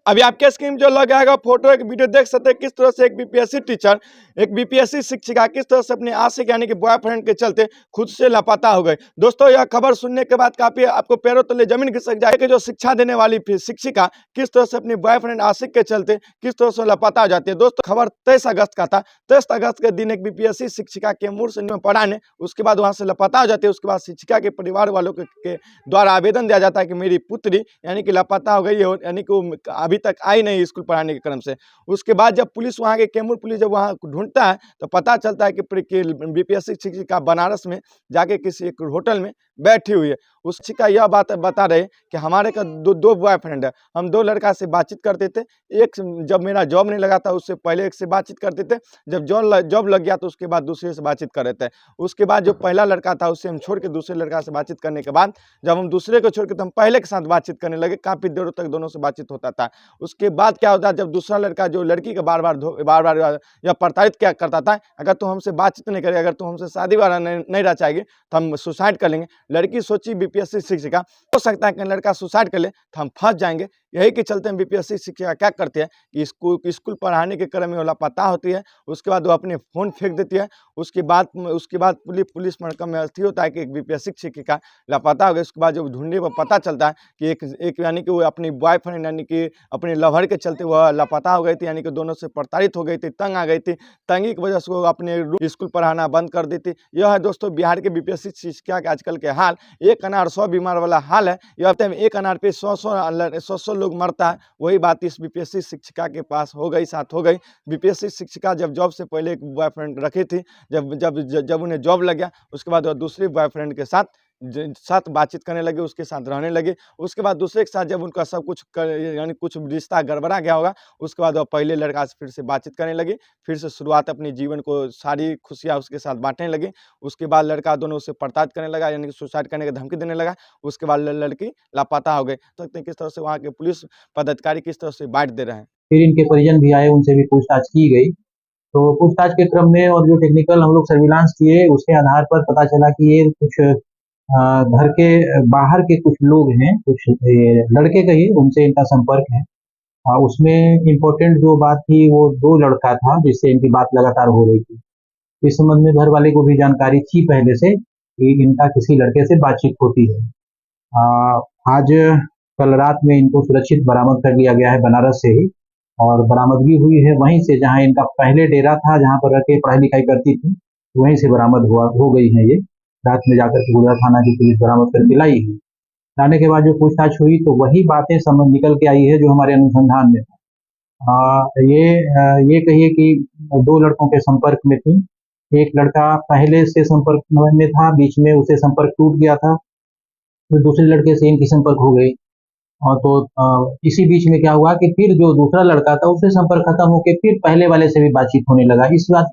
अभी आपके स्क्रीन जो लगा है फोटो एक वीडियो देख सकते हैं किस तरह से एक बीपीएससी टीचर एक बीपीएससी शिक्षिका किस तरह से अपने आशिक यानी कि बॉयफ्रेंड के चलते खुद से लापता हो गए। दोस्तों यह खबर सुनने के बाद काफी आपको पैरों तले जमीन खिसक जाए कि जो शिक्षा देने वाली शिक्षिका किस तरह से अपने बॉयफ्रेंड आशिक के चलते किस तरह से लापता हो जाती है। दोस्तों खबर 23 अगस्त का था। 23 अगस्त के दिन एक बीपीएससी शिक्षिका कैमूर से पढ़ाने उसके बाद वहां से लापता हो जाती है। उसके बाद शिक्षिका के परिवार वालों के द्वारा आवेदन दिया जाता है कि मेरी पुत्री यानी कि लापता हो गई है यानी कि वो अभी तक आई नहीं स्कूल पढ़ाने के क्रम से। उसके बाद जब पुलिस वहाँ के कैमूर पुलिस जब वहाँ ढूंढता है तो पता चलता है कि बीपीएससी शिक्षिका बनारस में जाके किसी एक होटल में बैठी हुई है। उस शिक्षिका यह बात बता रहे कि हमारे का दो बॉयफ्रेंड है, हम दो लड़का से बातचीत करते थे। एक जब मेरा जॉब नहीं लगा था उससे पहले एक से बातचीत करते थे, जब जॉब लग गया तो उसके बाद दूसरे से बातचीत कर रहे थे। उसके बाद जो पहला लड़का था उससे हम छोड़ के दूसरे लड़का से बातचीत करने के बाद जब हम दूसरे को छोड़ के तो हम पहले के साथ बातचीत करने लगे। काफी देर तक दोनों से बातचीत होता था। उसके बाद क्या होता है जब दूसरा लड़का जो लड़की का बार बार या प्रताड़ित क्या करता था, अगर तुम हमसे बातचीत नहीं करेगी, अगर तुम हमसे शादी वाला नहीं रह चाहेगी तो हम सुसाइड कर लेंगे। लड़की सोची बीपीएससी शिक्षिका हो सकता है कि लड़का सुसाइड कर ले तो हम फंस जाएंगे। यही के चलते बीपीएससी शिक्षिका क्या करती है कि स्कूल पढ़ाने के क्रम में वो लापता होती है। उसके बाद वो अपने फोन फेंक देती है। उसके बाद पुलिस मरकम में अस्थि होता है कि एक बीपीएससी शिक्षिका लापता हो गई। उसके बाद जब ढूंढने पर पता चलता है कि एक यानी कि वो अपनी बॉयफ्रेंड यानी कि अपने लवर के चलते वह लापता हो गई थी, यानी कि दोनों से प्रताड़ित हो गई थी, तंग आ गई थी। तंगी की वजह से वो अपने स्कूल पढ़ाना बंद कर देती। यह है दोस्तों बिहार के बीपीएससी शिक्षिका के आजकल के हाल। एक अनार 100 बीमार वाला हाल है। यह हफ्ते में एक अनार पे 100 लोग मरता है। वही बात इस बीपीएससी शिक्षिका के पास हो गई, साथ हो गई। बीपीएससी शिक्षिका जब जॉब से पहले एक बॉयफ्रेंड रखी थी, जब उन्हें जॉब लग गया उसके बाद वह दूसरे बॉयफ्रेंड के साथ बातचीत करने लगे, उसके साथ रहने लगे। उसके बाद दूसरे के साथ जब उनका सब कुछ यानी कुछ रिश्ता गड़बड़ा गया होगा, उसके बाद वह पहले लड़का से फिर से बातचीत करने लगी। फिर से शुरुआत अपने जीवन को सारी खुशियाँ उसके साथ बांटने लगी। उसके बाद लड़का दोनों से प्रताड़ित करने लगा, यानी कि सुसाइड करने की धमकी देने लगा। उसके बाद लड़की लापता हो गई। तो किस तरह से वहाँ के पुलिस पदाधिकारी किस तरह से बांट दे रहे हैं। फिर इनके परिजन भी आए, उनसे भी पूछताछ की गई। तो पूछताछ के क्रम में और जो टेक्निकल हम लोग सर्विलांस किए उसके आधार पर पता चला कि ये कुछ घर के बाहर के कुछ लोग हैं, कुछ लड़के का ही उनसे इनका संपर्क है। उसमें इम्पोर्टेंट जो बात थी वो 2 लड़का था जिससे इनकी बात लगातार हो रही थी। इस संबंध में घर वाले को भी जानकारी थी पहले से कि इनका किसी लड़के से बातचीत होती है। आज कल रात में इनको सुरक्षित बरामद कर लिया गया है बनारस से ही, और बरामदगी हुई है वहीं से जहां इनका पहले डेरा था, जहां पर रह के पढ़ाई लिखाई करती थी, वहीं से बरामद हो गई है। ये रात में जाकर के गुड़िया थाना की पुलिस बरामद करके लाई है। लाने के बाद जो पूछताछ हुई तो वही बातें समझ निकल के आई है जो हमारे अनुसंधान में था। ये कहिए कि 2 लड़कों के संपर्क में थी। एक लड़का पहले से संपर्क में था, बीच में उसे संपर्क टूट गया था, फिर दूसरे लड़के से इनकी संपर्क हो गई। और तो इसी बीच में क्या हुआ कि फिर जो दूसरा लड़का था उससे संपर्क खत्म होकर फिर पहले वाले से भी बातचीत होने लगा। इस बात